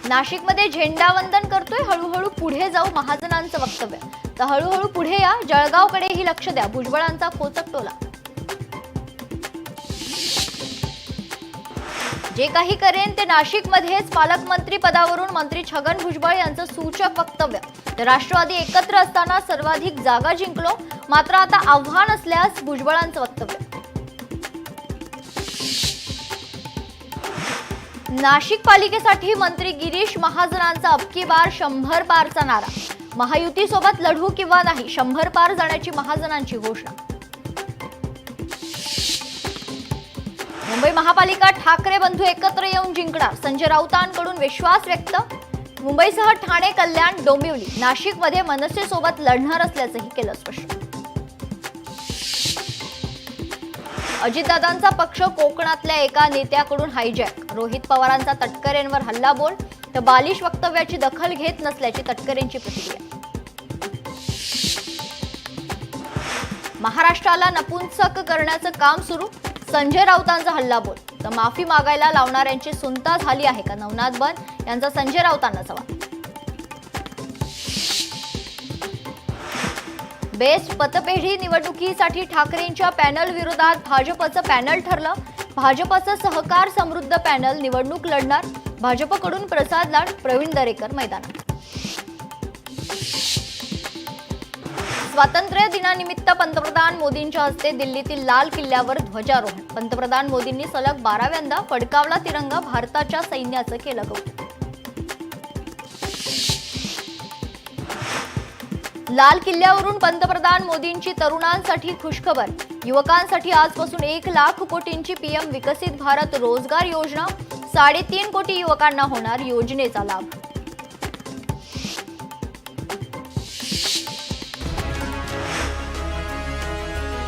नाशिकमध्ये झेंडावंदन करतोय, हळूहळू पुढे जाऊ महाजनांचं वक्तव्य. तर हळूहळू पुढे या, जळगावकडेही लक्ष द्या, भुजबळांचा खोचक टोला. जे काही करेन ते नाशिकमध्येच, पालकमंत्री पदावरून मंत्री छगन भुजबळ यांचं सूचक वक्तव्य. तर राष्ट्रवादी एकत्र असताना सर्वाधिक जागा जिंकलो, मात्र आता आव्हान असल्यास भुजबळांचं वक्तव्य. नाशिक पालिकेसाठी मंत्री गिरीश महाजनांचा अबकी बार 100 पारचा नारा. महायुतीसोबत लढू किंवा नाही, 100 पार जाण्याची महाजनांची घोषणा. मुंबई महापालिका ठाकरे बंधू एकत्र येऊन जिंकणार, संजय राऊतांकडून विश्वास व्यक्त. मुंबईसह ठाणे, कल्याण, डोंबिवली, नाशिकमध्ये मनसेसोबत लढणार असल्याचंही केलं स्पष्ट. अजितदादांचा पक्ष कोकणातल्या एका नेत्याकडून हायजॅक. रोहित पवारांचा तटकरेंवर हल्लाबोल, तर बालिश वक्तव्याची दखल घेत नसल्याची तटकरेंची प्रतिक्रिया. महाराष्ट्राला नपुंसक करण्याचं काम सुरू, संजय राऊतांचा हल्लाबोल. तर माफी मागायला लावणाऱ्यांची सुनता झाली आहे का, नवनाथ बन यांचा संजय राऊतांना सवाल. बेस्ट पतपेढी निवडणुकीसाठी ठाकरेंच्या पॅनल विरोधात भाजपचं पॅनल ठरलं. भाजपचं सहकार समृद्ध पॅनल निवडणूक लढणार. भाजपकडून प्रसाद लाड, प्रवीण दरेकर मैदानात. स्वातंत्र्य दिनानिमित्त पंतप्रधान मोदींच्या हस्ते दिल्लीतील लाल किल्ल्यावर ध्वजारोहण. पंतप्रधान मोदींनी सलग 12व्यांदा फडकावला तिरंगा. भारताच्या सैन्याचं केलं कौतुक. लाल किल्ल्यावरून पंतप्रधान मोदींची तरुणांसाठी खुशखबर. युवकांसाठी आजपासून 1 लाख कोटींची पीएम विकसित भारत रोजगार योजना. 3.5 कोटी युवकांना होणार योजनेचा लाभ.